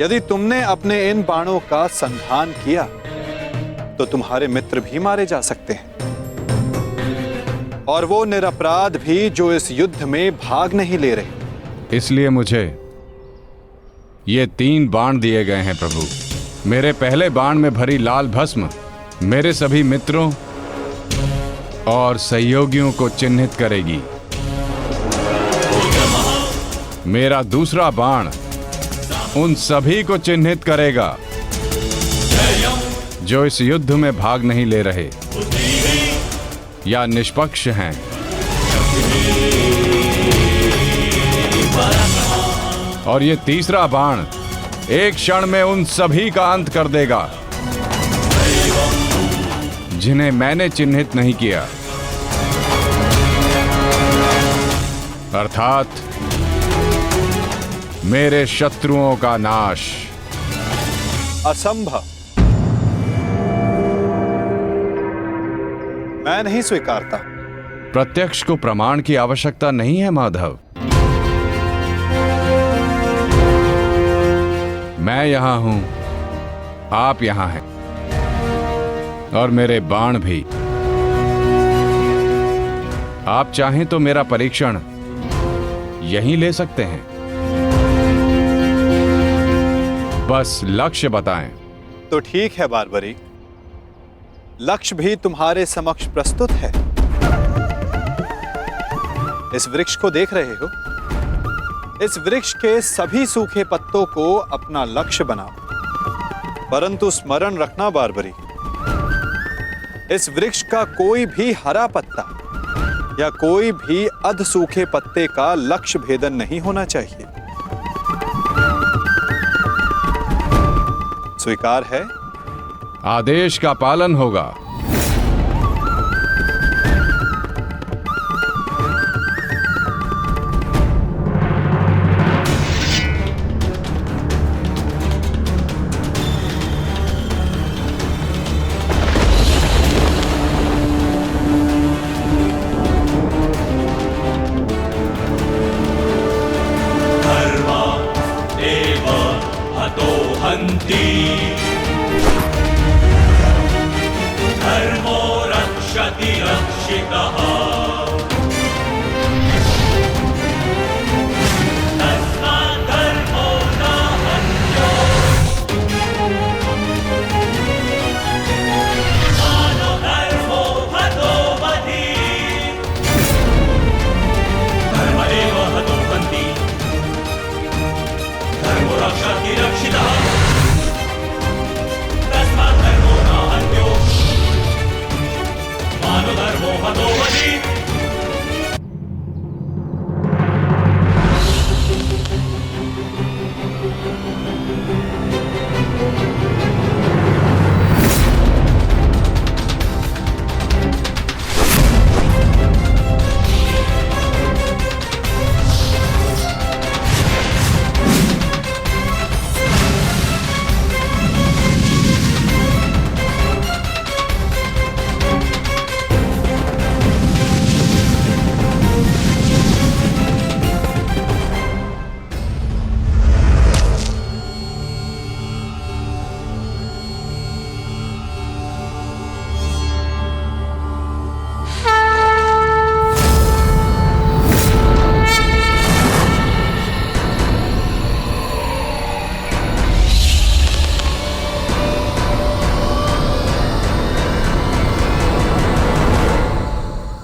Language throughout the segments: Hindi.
यदि तुमने अपने इन बाणों का संधान किया तो तुम्हारे मित्र भी मारे जा सकते हैं, और वो निरपराध भी जो इस युद्ध में भाग नहीं ले रहे। इसलिए मुझे ये 3 बाण दिए गए हैं प्रभु। मेरे पहले बाण में भरी लाल भस्म मेरे सभी मित्रों और सहयोगियों को चिन्हित करेगी। मेरा दूसरा बाण उन सभी को चिन्हित करेगा जो इस युद्ध में भाग नहीं ले रहे या निष्पक्ष हैं। और ये तीसरा बाण एक क्षण में उन सभी का अंत कर देगा जिन्हें मैंने चिन्हित नहीं किया, अर्थात मेरे शत्रुओं का नाश। असंभव, मैं नहीं स्वीकारता। प्रत्यक्ष को प्रमाण की आवश्यकता नहीं है माधव। मैं यहां हूं, आप यहां हैं, और मेरे बाण भी। आप चाहें तो मेरा परीक्षण यहीं ले सकते हैं। बस लक्ष्य बताएं। तो ठीक है बारबरी, लक्ष्य भी तुम्हारे समक्ष प्रस्तुत है। इस वृक्ष को देख रहे हो? इस वृक्ष के सभी सूखे पत्तों को अपना लक्ष्य बनाओ, परंतु स्मरण रखना बारबरी, इस वृक्ष का कोई भी हरा पत्ता या कोई भी अध सूखे पत्ते का लक्ष्य भेदन नहीं होना चाहिए। स्वीकार है? आदेश का पालन होगा।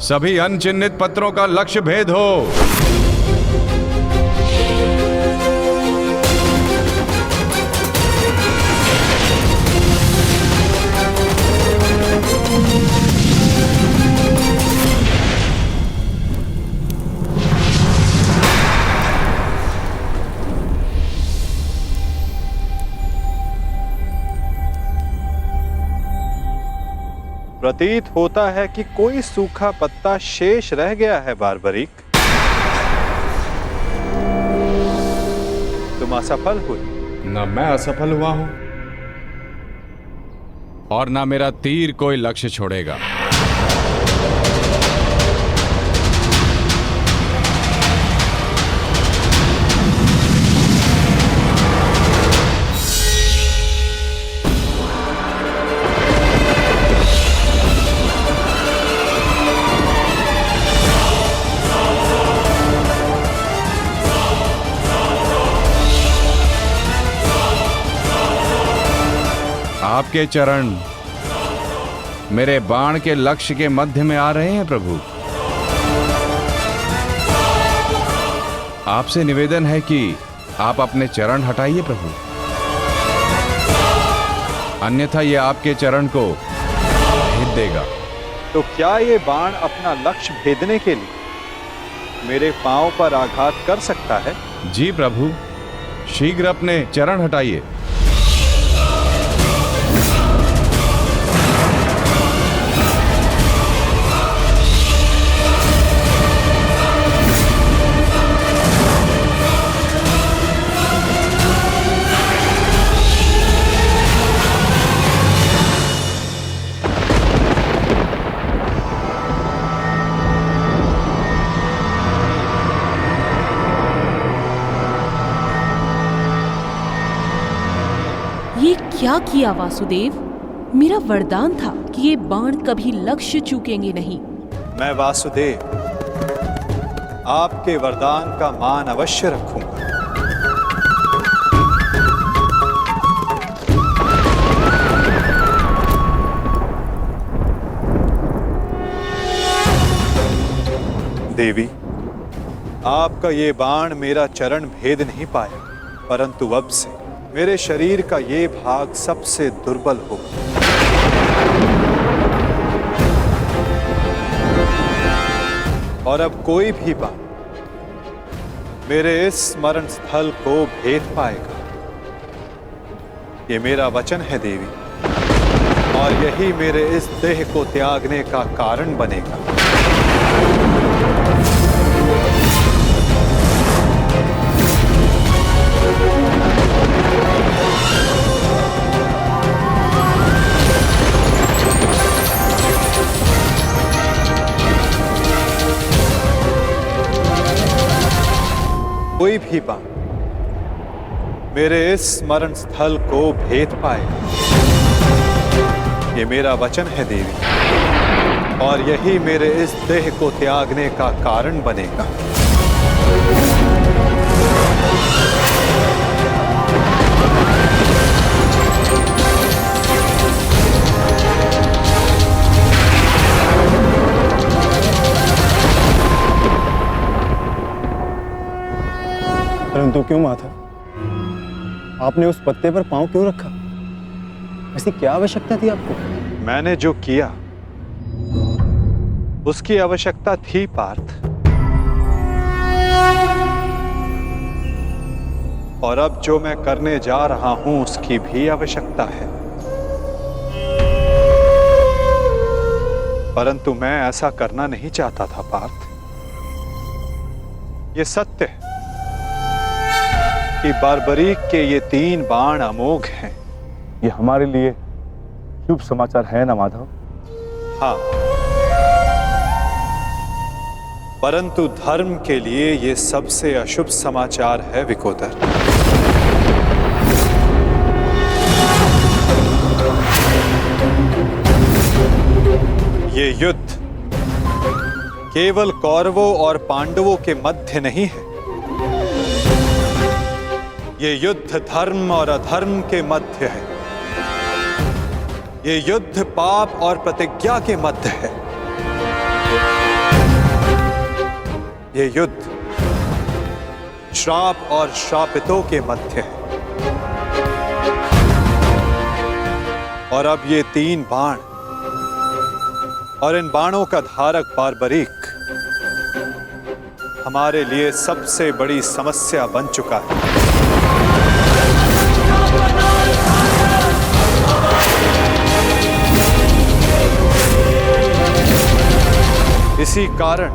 सभी अनचिन्हित पत्रों का लक्ष्य भेद हो। प्रतीत होता है कि कोई सूखा पत्ता शेष रह गया है बारबरीक। तुम असफल हुए। न मैं असफल हुआ हूं और ना मेरा तीर कोई लक्ष्य छोड़ेगा। आपके चरण मेरे बाण के लक्ष्य के मध्य में आ रहे हैं प्रभु। आपसे निवेदन है कि आप अपने चरण हटाइए प्रभु, अन्यथा यह आपके चरण को भेद देगा। तो क्या ये बाण अपना लक्ष्य भेदने के लिए मेरे पांव पर आघात कर सकता है? जी प्रभु, शीघ्र अपने चरण हटाइए। ये क्या किया वासुदेव? मेरा वरदान था कि ये बाण कभी लक्ष्य चूकेंगे नहीं। मैं वासुदेव आपके वरदान का मान अवश्य रखूंगा। देवी, आपका ये बाण मेरा चरण भेद नहीं पाया, परंतु अब से मेरे शरीर का ये भाग सबसे दुर्बल होगा। और अब कोई भी बाण मेरे इस स्मरण स्थल को भेद पाएगा। ये मेरा वचन है देवी, और यही मेरे इस देह को त्यागने का कारण बनेगा। कोई भी बाण मेरे इस स्मरण स्थल को भेद पाएगा। ये मेरा वचन है देवी, और यही मेरे इस देह को त्यागने का कारण बनेगा। परंतु क्यों माता, आपने उस पत्ते पर पांव क्यों रखा? ऐसी क्या आवश्यकता थी आपको? मैंने जो किया उसकी आवश्यकता थी पार्थ, और अब जो मैं करने जा रहा हूं उसकी भी आवश्यकता है। परंतु मैं ऐसा करना नहीं चाहता था पार्थ। ये सत्य है कि बार्बरीक के ये 3 बाण अमोघ हैं। ये हमारे लिए शुभ समाचार है ना माधव? हाँ, परंतु धर्म के लिए ये सबसे अशुभ समाचार है विकोदर। ये युद्ध केवल कौरवों और पांडवों के मध्य नहीं है। ये युद्ध धर्म और अधर्म के मध्य है। ये युद्ध पाप और प्रतिज्ञा के मध्य है। ये युद्ध श्राप और श्रापितों के मध्य है। और अब ये 3 बाण और इन बाणों का धारक बार्बरीक हमारे लिए सबसे बड़ी समस्या बन चुका है। इसी कारण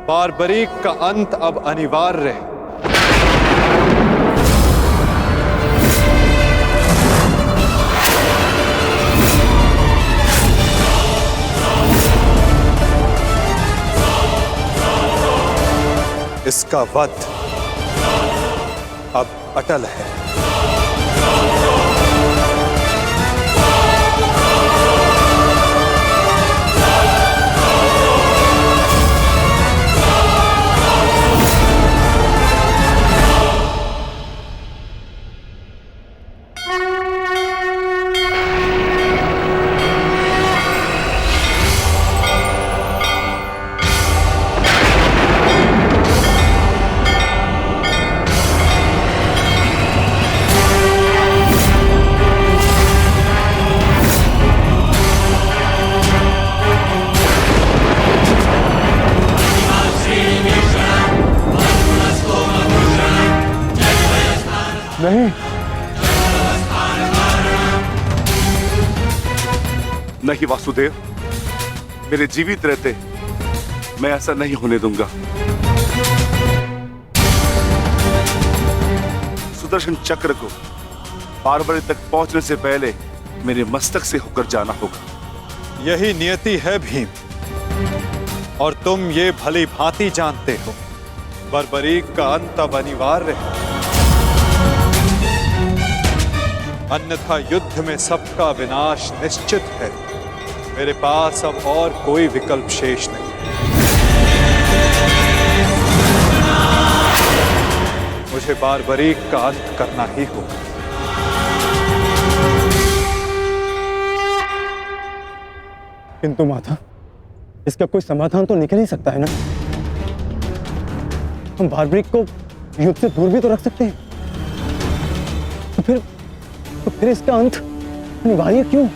बार्बरीक का अंत अब अनिवार्य है। इसका वध अब अटल है। नहीं वासुदेव, मेरे जीवित रहते मैं ऐसा नहीं होने दूंगा। सुदर्शन चक्र को बारबरी तक पहुंचने से पहले मेरे मस्तक से होकर जाना होगा। यही नियति है भीम, और तुम ये भली भांति जानते हो। बर्बरीक का अंत अब अनिवार्य है, अन्यथा युद्ध में सबका विनाश निश्चित है। मेरे पास अब और कोई विकल्प शेष नहीं। मुझे बारबरीक का अंत करना ही होगा। किंतु माता, इसका कोई समाधान तो निकल ही सकता है ना। हम बारबरीक को युद्ध से दूर भी तो रख सकते हैं। तो फिर इसका अंत अनिवार्य क्यों?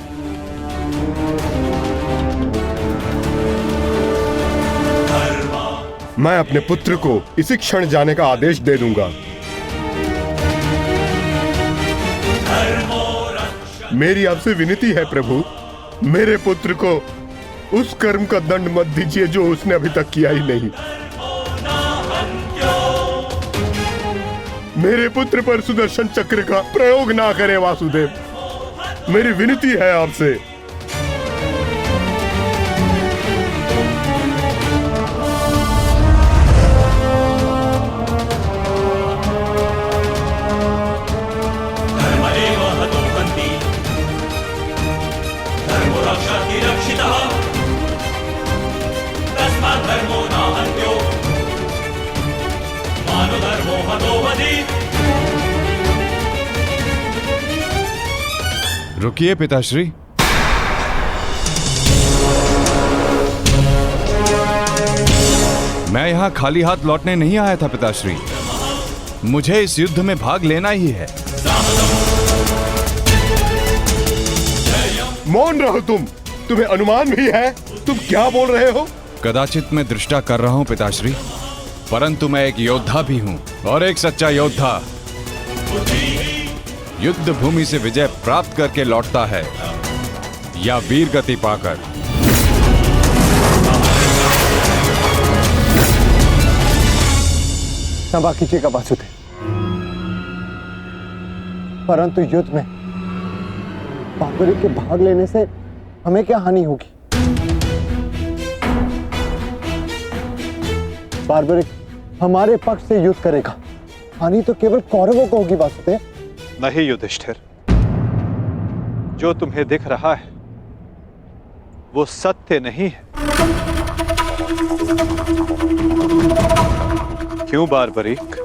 मैं अपने पुत्र को इसी क्षण जाने का आदेश दे दूंगा। मेरी आपसे विनती है प्रभु, मेरे पुत्र को उस कर्म का दंड मत दीजिए जो उसने अभी तक किया ही नहीं। मेरे पुत्र पर सुदर्शन चक्र का प्रयोग ना करें वासुदेव, मेरी विनती है आपसे। रुकिए पिताश्री। मैं यहां खाली हाथ लौटने नहीं आया था पिताश्री, मुझे इस युद्ध में भाग लेना ही है। मौन रहो तुम्हें अनुमान भी है तुम क्या बोल रहे हो? कदाचित मैं दृष्टा कर रहा हूं पिताश्री, परंतु मैं एक योद्धा भी हूं, और एक सच्चा योद्धा युद्ध भूमि से विजय प्राप्त करके लौटता है या वीर गति पाकर। क्षमा कीजिएगा वासुदेव, परंतु युद्ध में बारबरीक के भाग लेने से हमें क्या हानि होगी? बारबरीक हमारे पक्ष से युद्ध करेगा, हानि तो केवल कौरवों को होगी वासुदेव। नहीं युधिष्ठिर, जो तुम्हें दिख रहा है वो सत्य नहीं है। क्यों बारबरीक,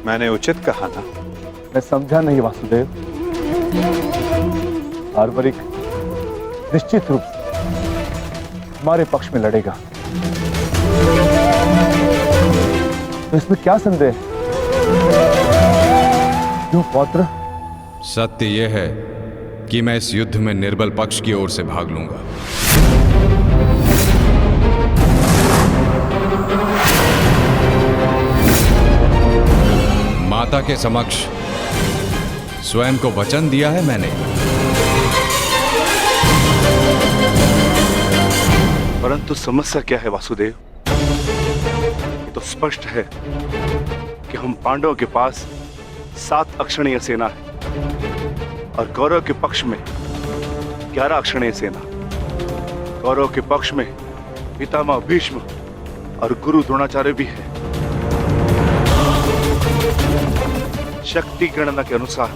मैंने उचित कहा ना? मैं समझा नहीं वासुदेव। बारबरीक निश्चित रूप से हमारे पक्ष में लड़ेगा, तो इसमें क्या संदेह है? क्यों पौत्र? सत्य यह है कि मैं इस युद्ध में निर्बल पक्ष की ओर से भाग लूंगा। माता के समक्ष स्वयं को वचन दिया है मैंने। परंतु समस्या क्या है वासुदेव? ये तो स्पष्ट है कि हम पांडवों के पास 7 अक्षणीय सेना है और कौरव के पक्ष में 11 अक्षणीय सेना। कौरव के पक्ष में पितामह भीष्म और गुरु द्रोणाचार्य भी है। शक्ति गणना के अनुसार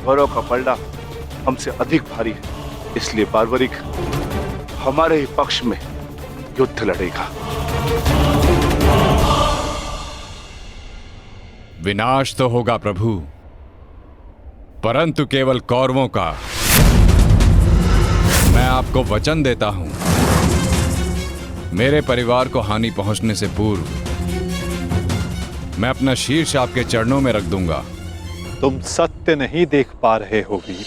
कौरव का पलड़ा हमसे अधिक भारी है, इसलिए बारबरीक हमारे ही पक्ष में युद्ध लड़ेगा। विनाश तो होगा प्रभु, परंतु केवल कौरवों का। मैं आपको वचन देता हूं, मेरे परिवार को हानि पहुंचने से पूर्व मैं अपना शीर्ष आपके चरणों में रख दूंगा। तुम सत्य नहीं देख पा रहे हो वीर।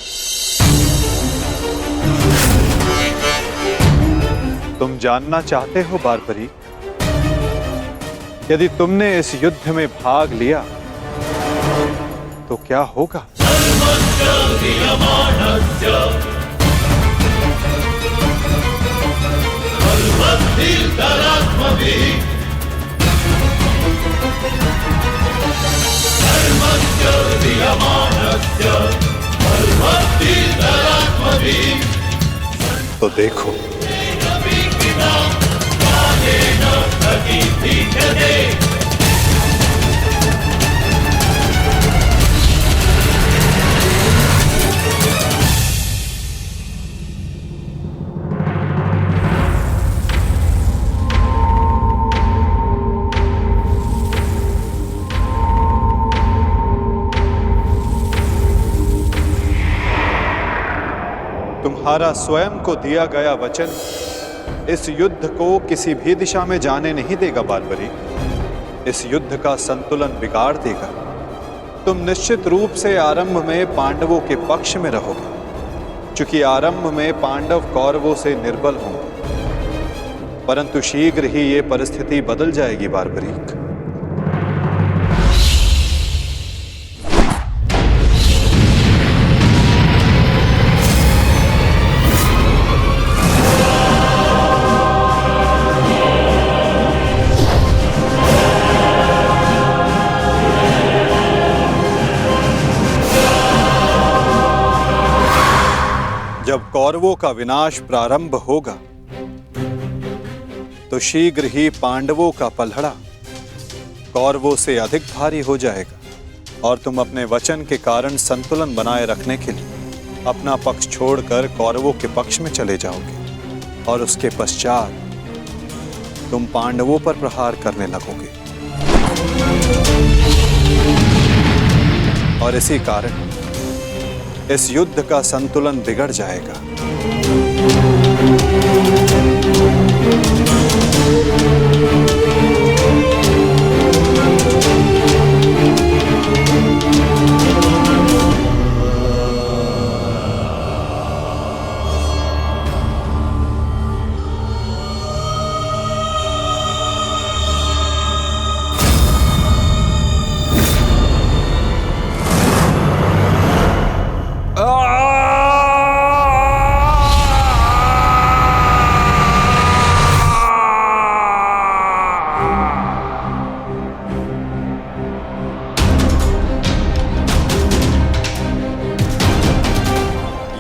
तुम जानना चाहते हो बारबरीक, यदि तुमने इस युद्ध में भाग लिया तो क्या होगा? तो देखो, तुम्हारा स्वयं को दिया गया वचन इस युद्ध को किसी भी दिशा में जाने नहीं देगा बारबरी। इस युद्ध का संतुलन बिगाड़ देगा। तुम निश्चित रूप से आरंभ में पांडवों के पक्ष में रहोगे, क्योंकि आरंभ में पांडव कौरवों से निर्बल होंगे, परंतु शीघ्र ही ये परिस्थिति बदल जाएगी बारबरीक। जब कौरवों का विनाश प्रारंभ होगा तो शीघ्र ही पांडवों का पलड़ा कौरवों से अधिक भारी हो जाएगा और तुम अपने वचन के कारण संतुलन बनाए रखने के लिए अपना पक्ष छोड़कर कौरवों के पक्ष में चले जाओगे और उसके पश्चात तुम पांडवों पर प्रहार करने लगोगे। और इसी कारण इस युद्ध का संतुलन बिगड़ जाएगा।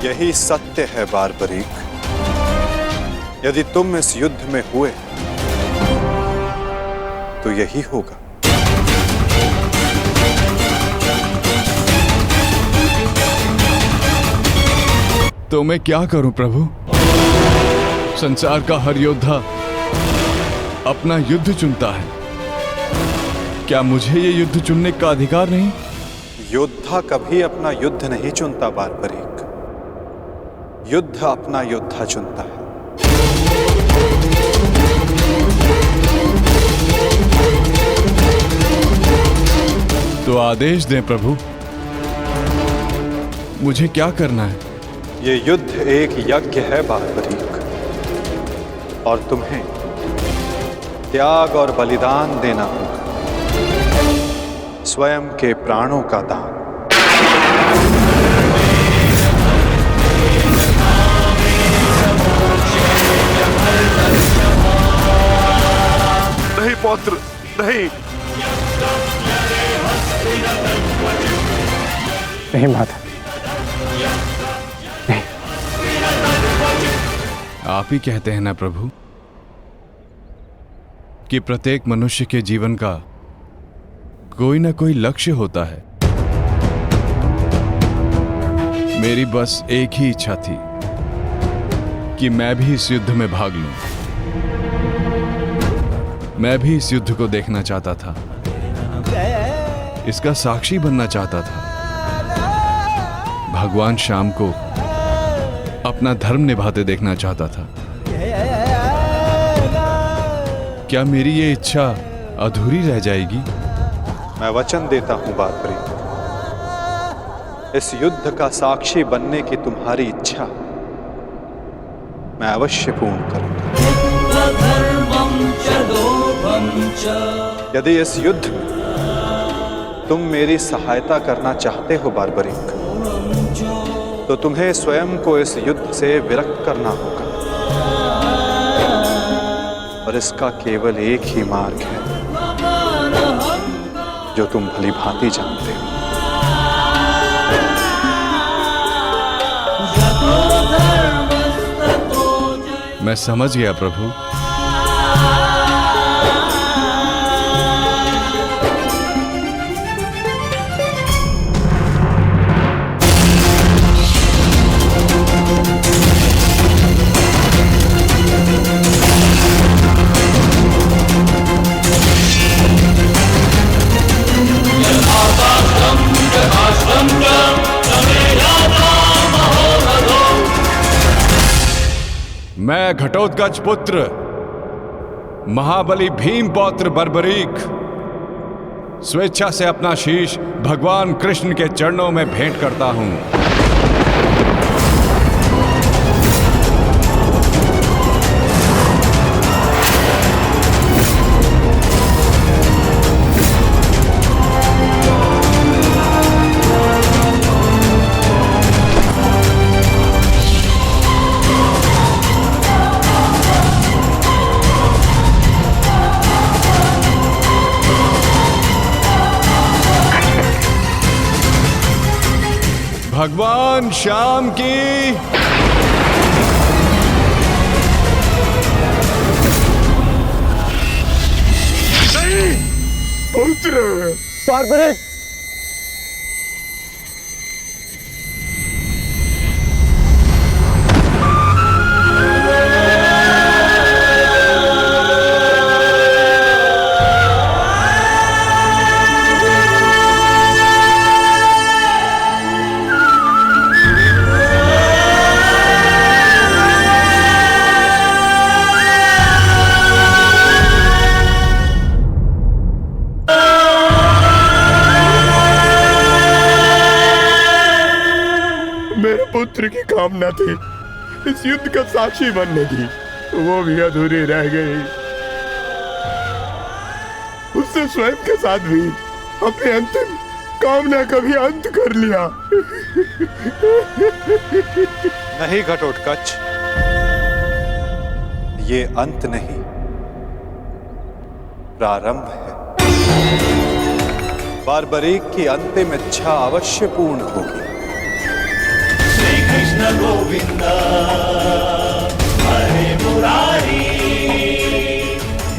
यही सत्य है बारबरीक। यदि तुम इस युद्ध में हुए तो यही होगा। तो मैं क्या करूं प्रभु? संसार का हर योद्धा अपना युद्ध चुनता है, क्या मुझे ये युद्ध चुनने का अधिकार नहीं? योद्धा कभी अपना युद्ध नहीं चुनता बारबरीक, युद्ध अपना योद्धा चुनता है। तो आदेश दें प्रभु, मुझे क्या करना है? ये युद्ध एक यज्ञ है बारबरीक, और तुम्हें त्याग और बलिदान देना होगा, स्वयं के प्राणों का दान। नहीं पौत्र, नहीं। नहीं माता, नहीं। आप ही कहते हैं ना प्रभु कि प्रत्येक मनुष्य के जीवन का कोई ना कोई लक्ष्य होता है। मेरी बस एक ही इच्छा थी कि मैं भी इस युद्ध में भाग लूं। मैं भी इस युद्ध को देखना चाहता था, इसका साक्षी बनना चाहता था। भगवान श्याम को अपना धर्म निभाते देखना चाहता था। क्या मेरी ये इच्छा अधूरी रह जाएगी? मैं वचन देता हूं बारबरीक, इस युद्ध का साक्षी बनने की तुम्हारी इच्छा मैं अवश्य पूर्ण करूंगा। यदि इस युद्ध में तुम मेरी सहायता करना चाहते हो बारबरीक, तो तुम्हें स्वयं को इस युद्ध से विरक्त करना होगा। और इसका केवल एक ही मार्ग है जो तुम भली भांति जानते हो। मैं समझ गया प्रभु। मैं घटोत्कच पुत्र महाबली भीम पौत्र बर्बरीक स्वेच्छा से अपना शीश भगवान कृष्ण के चरणों में भेंट करता हूं। भगवान श्याम की पुत्र बार्बरिक, पुत्र की कामना थी इस युद्ध का साक्षी बनने की, वो भी अधूरी रह गई। उससे स्वयं के साथ भी अपनी अंतिम कामना का भी अंत कर लिया। नहीं घटोत्कच, ये अंत नहीं, प्रारंभ है। बार्बरीक की अंतिम इच्छा अवश्य पूर्ण होगी। कृष्ण गोविंद हरे मुरारी,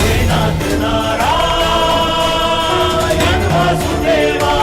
हे नाथ नारायण वासुदेवा।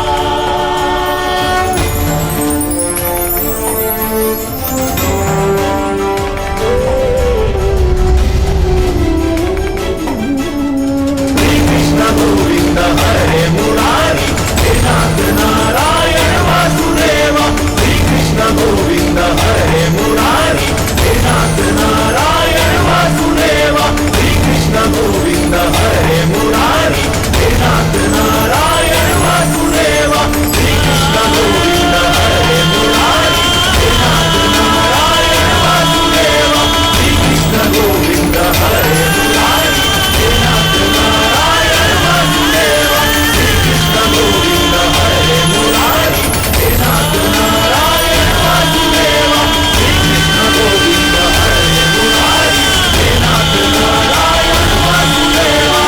श्री कृष्ण गोविंद हरे मुरारी, हे नाथ नारायण वासुदेवा। श्री कृष्ण गोविंद हरे मुरारी, हे नाथ नारायण वासुदेवा। श्री कृष्ण गोविंद हरे मुरारी, हे नाथ नारायण वासुदेवा। श्री कृष्ण गोविंद हरे मुरारी, हे नाथ नारायण वासुदेवा। श्री कृष्ण गोविंद हरे मुरारी, हे नाथ नारायण वासुदेवा। श्री कृष्ण गोविंद हरे मुरारी, हे नाथ नारायण वासुदेवा। श्री कृष्ण गोविंद हरे मुरारी, हे नाथ नारायण वासुदेवा।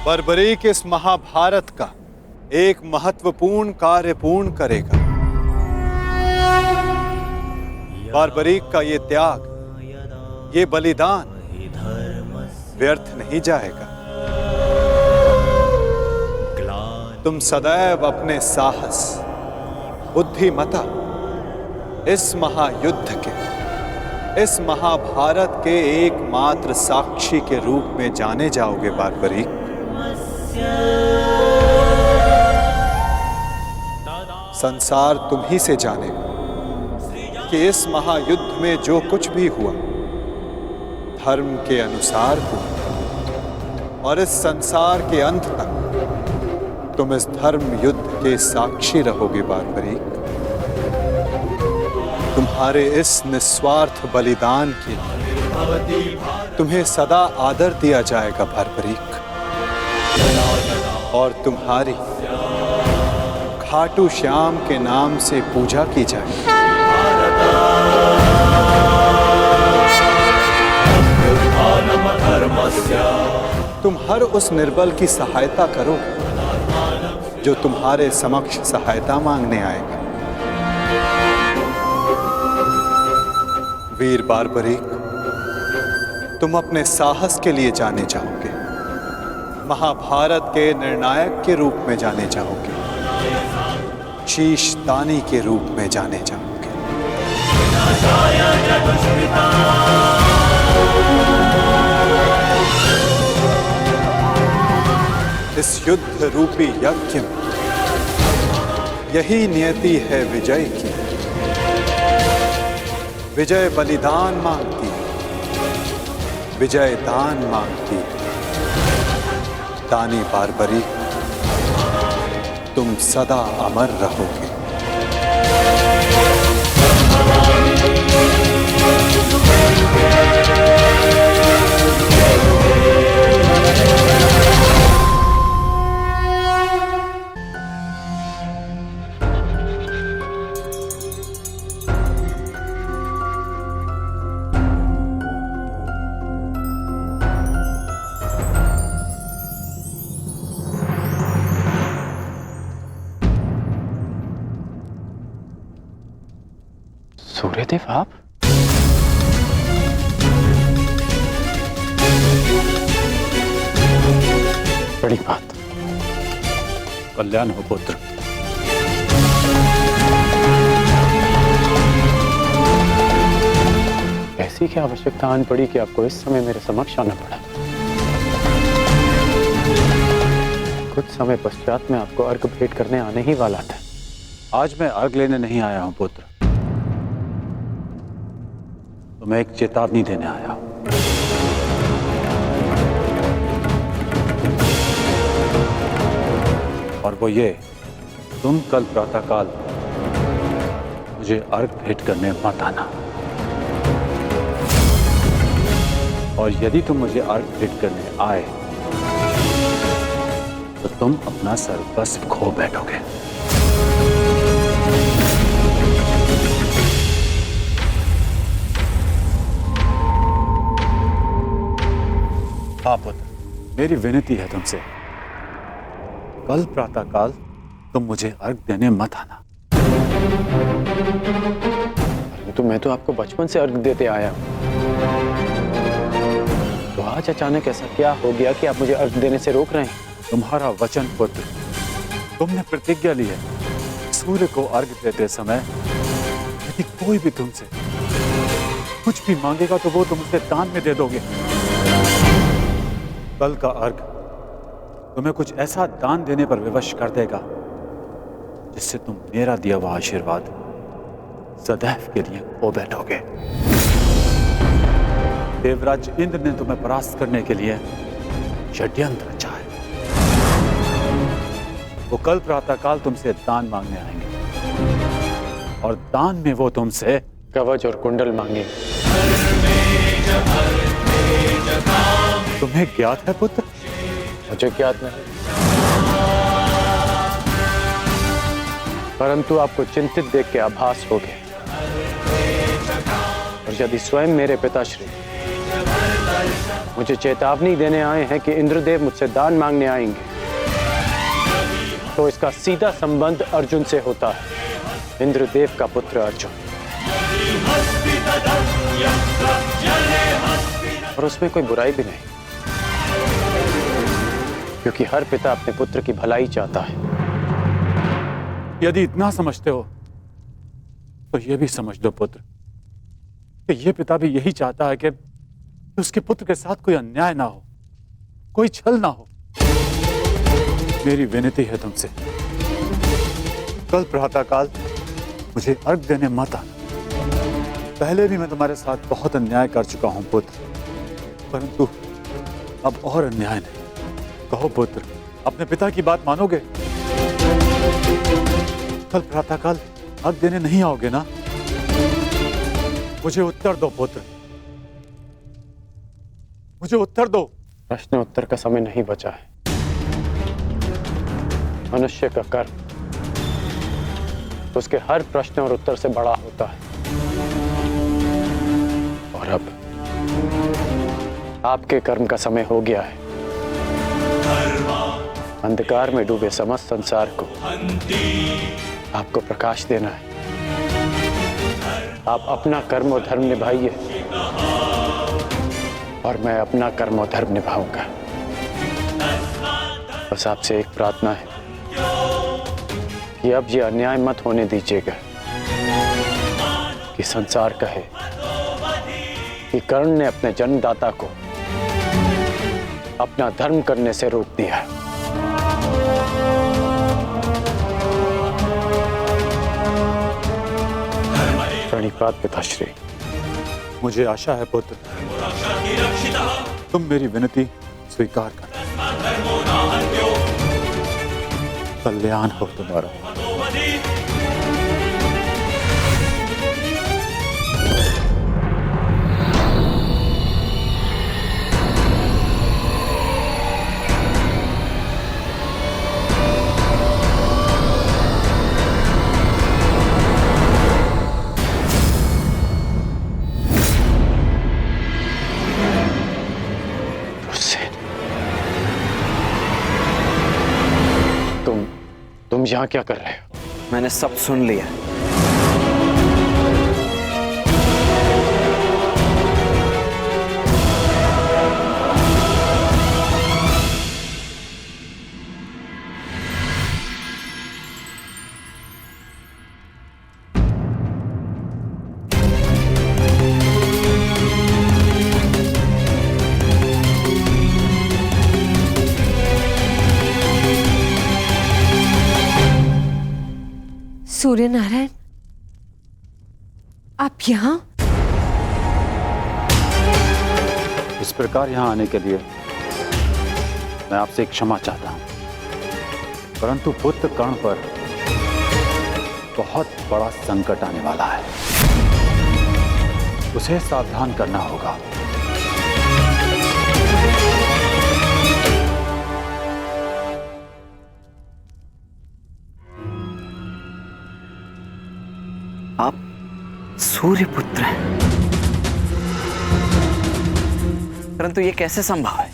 बर्बरीक इस महाभारत का एक महत्वपूर्ण कार्य पूर्ण करेगा। बार्बरीक का ये त्याग, ये बलिदान व्यर्थ नहीं जाएगा। तुम सदैव अपने साहस, बुद्धिमता, इस महायुद्ध के, इस महाभारत के एकमात्र साक्षी के रूप में जाने जाओगे बार्बरीक। संसार तुम ही से जानेगा कि इस महायुद्ध में जो कुछ भी हुआ धर्म के अनुसार हुआ, और इस संसार के अंत तक तुम इस धर्म युद्ध के साक्षी रहोगे बार्बरीक। तुम्हारे इस निस्वार्थ बलिदान के तुम्हें सदा आदर दिया जाएगा बार्बरीक, और तुम्हारी खाटू श्याम के नाम से पूजा की जाएगी। तुम हर उस निर्बल की सहायता करो जो तुम्हारे समक्ष सहायता मांगने आएगा। वीर बारबरीक, तुम अपने साहस के लिए जाने जाओगे, महाभारत के निर्णायक के रूप में जाने जाओगे, शीश दानी के रूप में जाने जाओगे। इस युद्ध रूपी यज्ञ में यही नियति है विजय की। विजय बलिदान मांगती है, विजय दान मांगती है। दानी बारबरीक, तुम सदा अमर रहोगे। सूर्यदेव, आप? बड़ी बात। कल्याण हो पुत्र। ऐसी क्या आवश्यकता आन पड़ी कि आपको इस समय मेरे समक्ष आना पड़ा? कुछ समय पश्चात मैं आपको अर्घ भेंट करने आने ही वाला था। आज मैं अर्घ लेने नहीं आया हूं पुत्र, तो मैं एक चेतावनी देने आया हूं। और वो ये, तुम कल प्रातःकाल मुझे अर्घ भेंट करने मत आना। और यदि तुम मुझे अर्घ भेंट करने आए तो तुम अपना सर्वस्व खो बैठोगे। हाँ पुत्र, मेरी विनती है तुमसे, कल प्रातःकाल तुम मुझे अर्घ देने मत आना। तो मैं तो आपको बचपन से अर्घ देते आया हूं। तो आज अचानक ऐसा क्या हो गया कि आप मुझे अर्घ देने से रोक रहे हैं? तुम्हारा वचन पुत्र, तुमने प्रतिज्ञा ली है, सूर्य को अर्घ देते समय यदि कोई भी तुमसे कुछ भी मांगेगा तो वो तुम उसे दान में दे दोगे। कल का अर्घ तुम्हें कुछ ऐसा दान देने पर विवश कर देगा जिससे तुम मेरा दिया हुआ आशीर्वाद सदैव के लिए खो बैठोगे। देवराज इंद्र ने तुम्हें परास्त करने के लिए षड्यंत्र रचा है। वो कल प्रातःकाल तुमसे दान मांगने आएंगे और दान में वो तुमसे कवच और कुंडल मांगे। तुम्हें ज्ञात है पुत्र? मुझे ज्ञात नहीं, परंतु आपको चिंतित देख के आभास हो गया। और यदि स्वयं मेरे पिताश्री मुझे चेतावनी देने आए हैं कि इंद्रदेव मुझसे दान मांगने आएंगे, तो इसका सीधा संबंध अर्जुन से होता है, इंद्रदेव का पुत्र अर्जुन। और उसमें कोई बुराई भी नहीं, क्योंकि हर पिता अपने पुत्र की भलाई चाहता है। यदि इतना समझते हो तो यह भी समझ लो पुत्र कि यह पिता भी यही चाहता है कि उसके पुत्र के साथ कोई अन्याय ना हो, कोई छल ना हो। मेरी विनती है तुमसे, कल प्रातःकाल मुझे अर्घ देने मत आना। पहले भी मैं तुम्हारे साथ बहुत अन्याय कर चुका हूं पुत्र, परंतु अब और अन्याय नहीं। कहो पुत्र, अपने पिता की बात मानोगे? कल प्रातःकाल अर्घ देने नहीं आओगे ना? मुझे उत्तर दो पुत्र, मुझे उत्तर दो। प्रश्न उत्तर का समय नहीं बचा है। मनुष्य का कर्म उसके हर प्रश्न और उत्तर से बड़ा होता है। और आपके कर्म का समय हो गया है। अंधकार में डूबे समस्त संसार को आपको प्रकाश देना है। आप अपना कर्म और धर्म निभाइए और मैं अपना कर्म और धर्म निभाऊंगा। बस आपसे एक प्रार्थना है कि अब ये अन्याय मत होने दीजिएगा कि संसार कहे कि कर्ण ने अपने जन्मदाता को अपना धर्म करने से रोक दिया। प्रणिपात पिताश्री। मुझे आशा है पुत्र, तुम मेरी विनती स्वीकार कर। कल्याण हो तुम्हारा। तुम यहाँ क्या कर रहे हो? मैंने सब सुन लिया। सूर्य नारायण, आप यहाँ? इस प्रकार यहाँ आने के लिए मैं आपसे क्षमा चाहता हूँ, परंतु पुत्र कर्ण पर बहुत बड़ा संकट आने वाला है। उसे सावधान करना होगा। आप सूर्यपुत्र हैं, परंतु ये कैसे संभव है?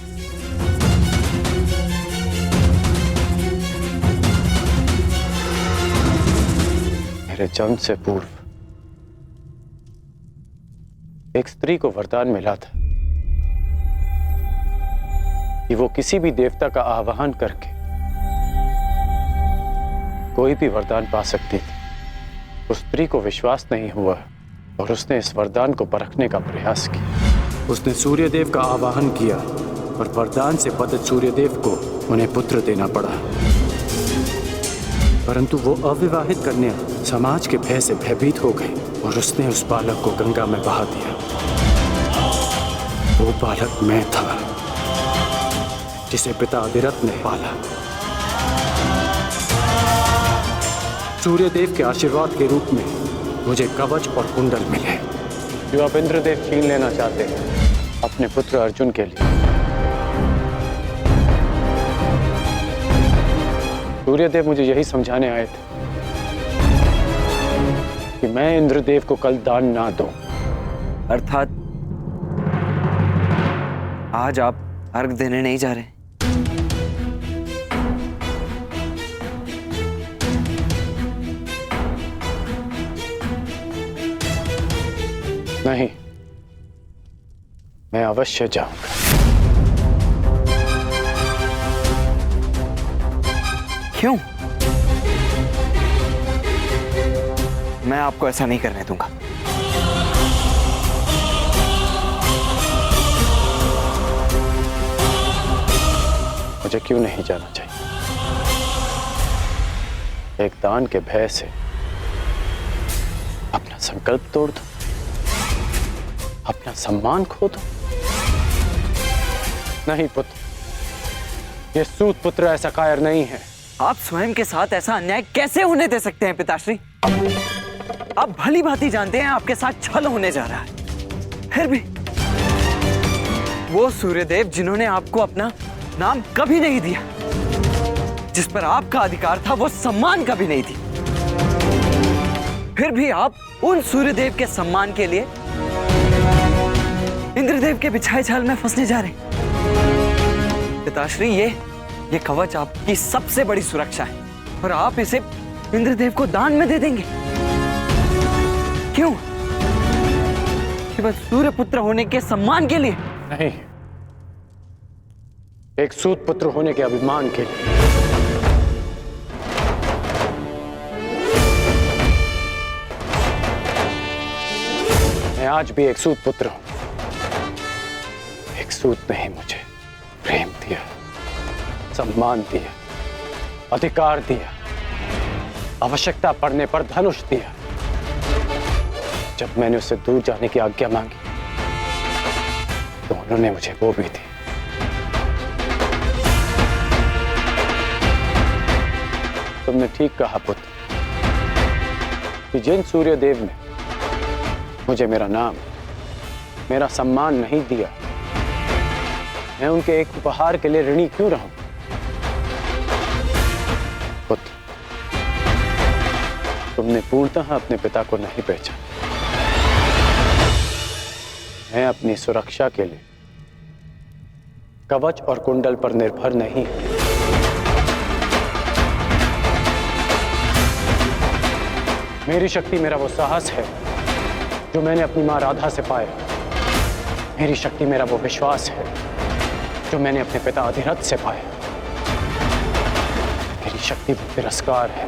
मेरे जन्म से पूर्व एक स्त्री को वरदान मिला था कि वो किसी भी देवता का आवाहन करके कोई भी वरदान पा सकती थी। उस स्त्री को विश्वास नहीं हुआ और उसने इस वरदान को परखने का प्रयास किया। उसने सूर्यदेव का आवाहन किया और वरदान से बद्ध सूर्यदेव को उन्हें पुत्र देना पड़ा, परंतु वो अविवाहित कन्या समाज के भय से भयभीत हो गई और उसने उस बालक को गंगा में बहा दिया। वो बालक मैं था, जिसे पिता अधिरथ ने पाला। सूर्यदेव के आशीर्वाद के रूप में मुझे कवच और कुंडल मिले, जो आप इंद्रदेव छीन लेना चाहते हैं अपने पुत्र अर्जुन के लिए। सूर्यदेव मुझे यही समझाने आए थे कि मैं इंद्रदेव को कल दान ना दूं। अर्थात आज आप अर्घ देने नहीं जा रहे? नहीं, मैं अवश्य जाऊंगा। क्यों? मैं आपको ऐसा नहीं करने दूंगा। मुझे क्यों नहीं जाना चाहिए? एक दान के भय से अपना संकल्प तोड़ दो, अपना सम्मान खो दो? नहीं पुत्र, ये सूत पुत्र ऐसा कायर नहीं है। आप स्वयं के साथ ऐसा अन्याय कैसे होने दे सकते हैं पिताश्री? आप भली भांति जानते हैं आपके साथ छल होने जा रहा है। फिर भी वो सूर्यदेव जिन्होंने आपको अपना नाम कभी नहीं दिया, जिस पर आपका अधिकार था, वो सम्मान कभी नहीं दी, फिर भी आप उन सूर्यदेव के सम्मान के लिए इंद्रदेव के बिछाए जाल में फंसने जा रहे हैं। पिताश्री, ये कवच आपकी सबसे बड़ी सुरक्षा है और आप इसे इंद्रदेव को दान में दे देंगे। क्यों? केवल सूर्यपुत्र होने के सम्मान के लिए? नहीं, एक सूत पुत्र होने के अभिमान के लिए। मैं आज भी एक सूत पुत्र हूं। एक सूत ने ही मुझे प्रेम दिया, सम्मान दिया, अधिकार दिया, आवश्यकता पड़ने पर धनुष दिया। जब मैंने उससे दूर जाने की आज्ञा मांगी तो उन्होंने मुझे वो भी दी। तुमने ठीक कहा पुत्र कि जिन सूर्यदेव ने मुझे मेरा नाम, मेरा सम्मान नहीं दिया, मैं उनके एक उपहार के लिए ऋणी क्यों रहूं? पुत्र, तुमने पूर्णतः अपने पिता को नहीं पहचाना। मैं अपनी सुरक्षा के लिए कवच और कुंडल पर निर्भर नहीं हूं। मेरी शक्ति मेरा वो साहस है जो मैंने अपनी मां राधा से पाया। मेरी शक्ति मेरा वो विश्वास है जो मैंने अपने पिता अधिरथ से पाया। मेरी शक्ति वो तिरस्कार है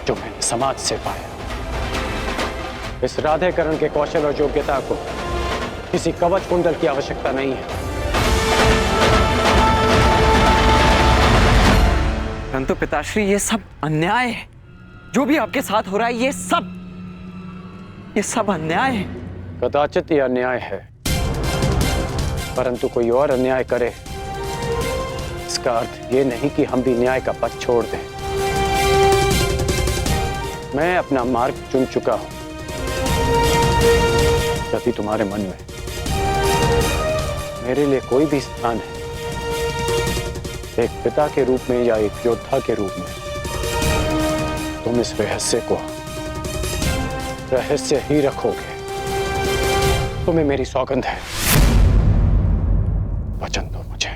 जो मैंने समाज से पाया। इस राधेकरण के कौशल और योग्यता को किसी कवच कुंडल की आवश्यकता नहीं है। परंतु पिताश्री, ये सब अन्याय है। जो भी आपके साथ हो रहा है, ये सब अन्याय है। कदाचित यह अन्याय है, परंतु कोई और अन्याय करे इसका अर्थ ये नहीं कि हम भी न्याय का पथ छोड़ दें। मैं अपना मार्ग चुन चुका हूं। यदि तुम्हारे मन में मेरे लिए कोई भी स्थान है, एक पिता के रूप में या एक योद्धा के रूप में, तुम इस रहस्य को रहस्य ही रखोगे। तुम्हें मेरी सौगंध है। वचन दो मुझे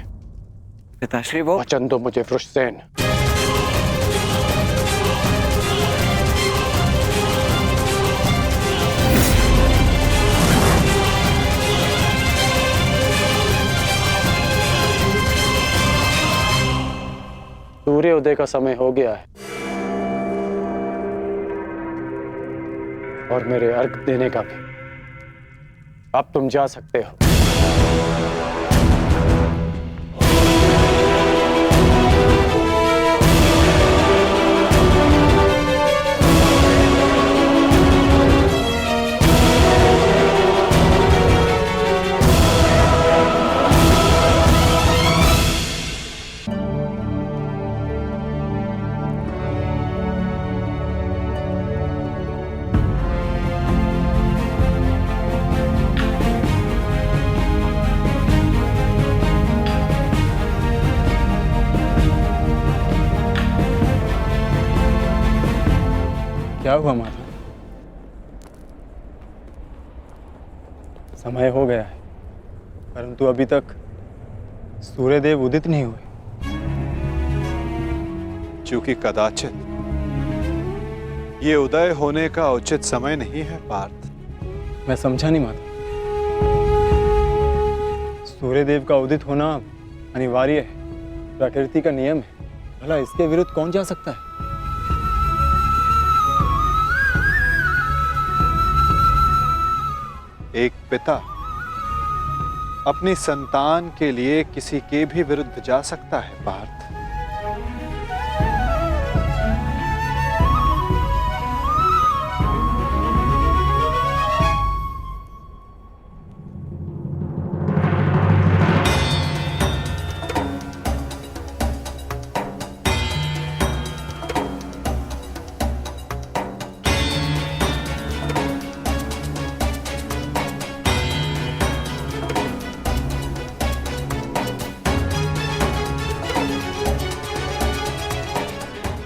पिताश्री। वो वचन दो मुझे वृषसेन। सूर्य उदय का समय हो गया है और मेरे अर्घ देने का भी। अब तुम जा सकते हो। क्या हुआ माता? समय हो गया है, परंतु अभी तक सूर्यदेव उदित नहीं हुए। क्योंकि कदाचित ये उदय होने का उचित समय नहीं है पार्थ। मैं समझा नहीं माता। सूर्यदेव का उदित होना अनिवार्य है, प्रकृति का नियम है। भला इसके विरुद्ध कौन जा सकता है? एक पिता अपनी संतान के लिए किसी के भी विरुद्ध जा सकता है पार्थ।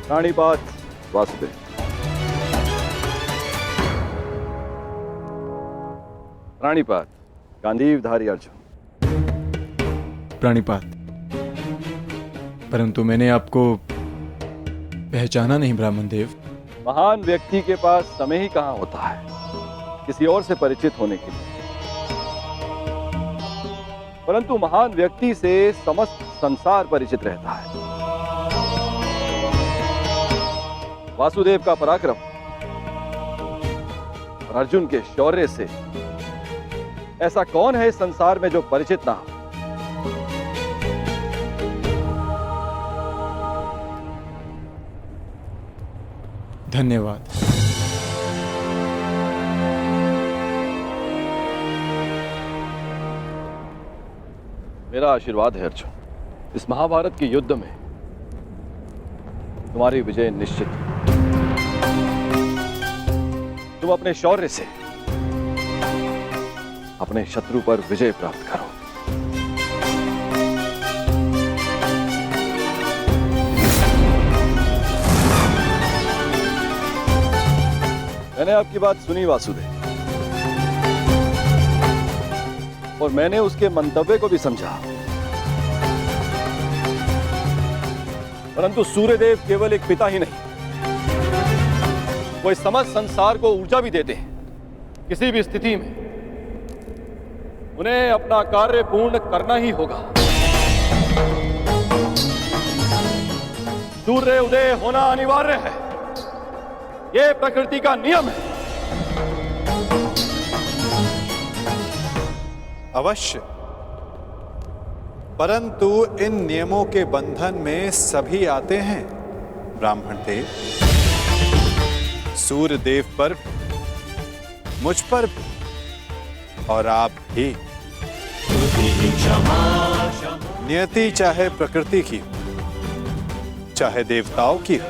रानीपात वासुदेव। रानीपात, गांडीवधारी अर्जुन। प्राणिपात, परंतु मैंने आपको पहचाना नहीं ब्राह्मण देव। महान व्यक्ति के पास समय ही कहां होता है किसी और से परिचित होने के लिए, परंतु महान व्यक्ति से समस्त संसार परिचित रहता है। वासुदेव का पराक्रम और अर्जुन के शौर्य से ऐसा कौन है इस संसार में जो परिचित ना हो। धन्यवाद। मेरा आशीर्वाद है अर्जुन, इस महाभारत के युद्ध में तुम्हारी विजय निश्चित है। तुम अपने शौर्य से अपने शत्रु पर विजय प्राप्त करो। मैंने आपकी बात सुनी वासुदेव, और मैंने उसके मंतव्य को भी समझा, परंतु सूर्यदेव केवल एक पिता ही नहीं, वो इस समस्त संसार को ऊर्जा भी देते हैं। किसी भी स्थिति में उन्हें अपना कार्य पूर्ण करना ही होगा। सूर्य उदय होना अनिवार्य है, यह प्रकृति का नियम है। अवश्य, परंतु इन नियमों के बंधन में सभी आते हैं ब्राह्मण देव। सूर्य देव पर, मुझ पर भी, और आप भी। नियति चाहे प्रकृति की हो, चाहे देवताओं की हो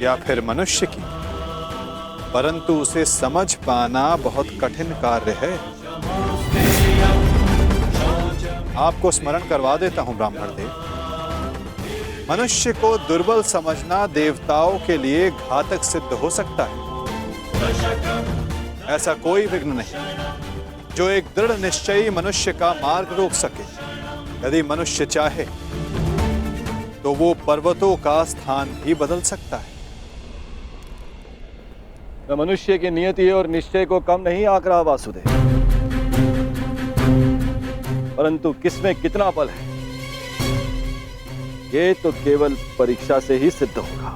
या फिर मनुष्य की, परंतु उसे समझ पाना बहुत कठिन कार्य है। आपको स्मरण करवा देता हूं ब्राह्मण देव, मनुष्य को दुर्बल समझना देवताओं के लिए घातक सिद्ध हो सकता है। ऐसा कोई विघ्न नहीं जो एक दृढ़ निश्चयी मनुष्य का मार्ग रोक सके। यदि मनुष्य चाहे तो वो पर्वतों का स्थान भी बदल सकता है। मैं मनुष्य की नियति और निश्चय को कम नहीं आंक रहा वासुदेव, परंतु किसमें कितना बल है ये तो केवल परीक्षा से ही सिद्ध होगा।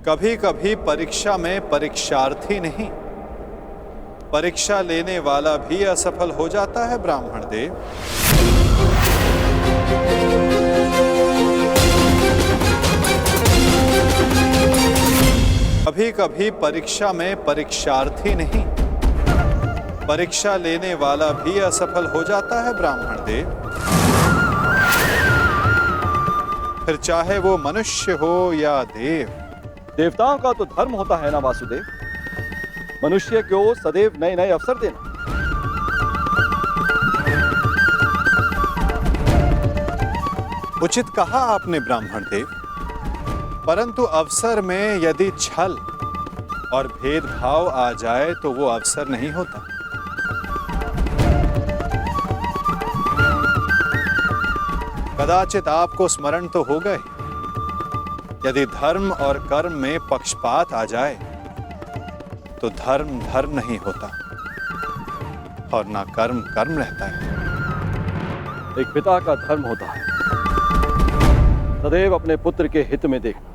कभी कभी परीक्षा में परीक्षार्थी नहीं, परीक्षा लेने वाला भी असफल हो जाता है ब्राह्मण देव। कभी कभी परीक्षा में परीक्षार्थी नहीं, परीक्षा लेने वाला भी असफल हो जाता है ब्राह्मण देव। फिर चाहे वो मनुष्य हो या देव। देवताओं का तो धर्म होता है ना वासुदेव, मनुष्य को सदैव नए नए अवसर देना। उचित कहा आपने ब्राह्मण देव, परंतु अवसर में यदि छल और भेदभाव आ जाए तो वो अवसर नहीं होता। कदाचित आपको स्मरण तो होगा ही, यदि धर्म और कर्म में पक्षपात आ जाए तो धर्म धर्म नहीं होता और ना कर्म कर्म रहता है। एक पिता का धर्म होता है सदैव अपने पुत्र के हित में देखना,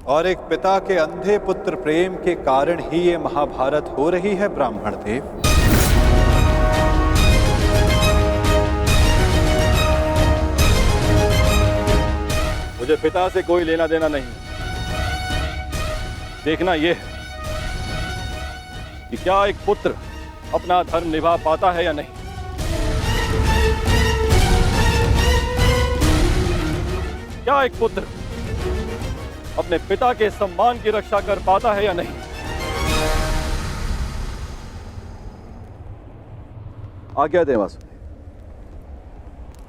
और एक पिता के अंधे पुत्र प्रेम के कारण ही ये महाभारत हो रही है ब्राह्मण देव। मुझे पिता से कोई लेना देना नहीं, देखना यह है कि क्या एक पुत्र अपना धर्म निभा पाता है या नहीं। क्या एक पुत्र अपने पिता के सम्मान की रक्षा कर पाता है या नहीं। आज्ञा दें वासुदेव,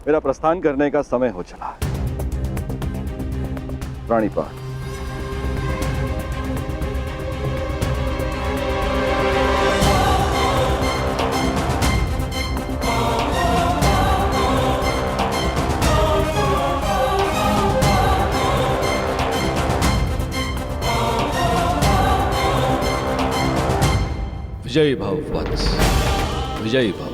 मेरा प्रस्थान करने का समय हो चला है। प्राणिपात। विजयी भव वत्स, विजयी भव।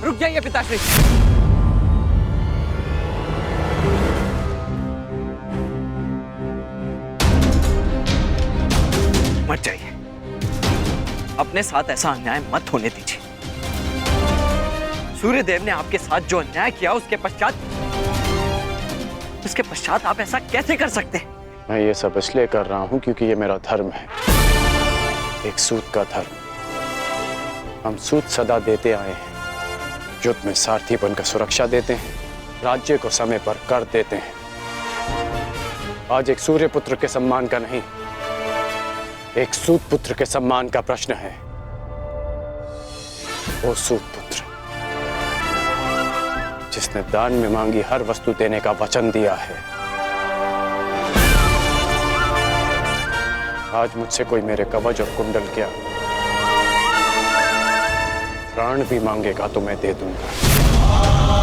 रुक जाइए पिताश्री। मत जाइए, अपने साथ ऐसा अन्याय मत होने दीजिए। सूर्यदेव ने आपके साथ जो अन्याय किया उसके पश्चात आप ऐसा कैसे कर सकते हैं? मैं ये सब इसलिए कर रहा हूं क्योंकि ये मेरा धर्म है, एक सूत का धर्म। हम सूत सदा देते आए हैं, युद्ध में सारथी बनकर सुरक्षा देते हैं, राज्य को समय पर कर देते हैं। आज एक सूर्य पुत्र के सम्मान का नहीं, एक सूत पुत्र के सम्मान का प्रश्न है। वो सूत पुत्र जिसने दान में मांगी हर वस्तु देने का वचन दिया है, आज मुझसे कोई मेरे कवच और कुंडल क्या प्राण भी मांगेगा तो मैं दे दूंगा।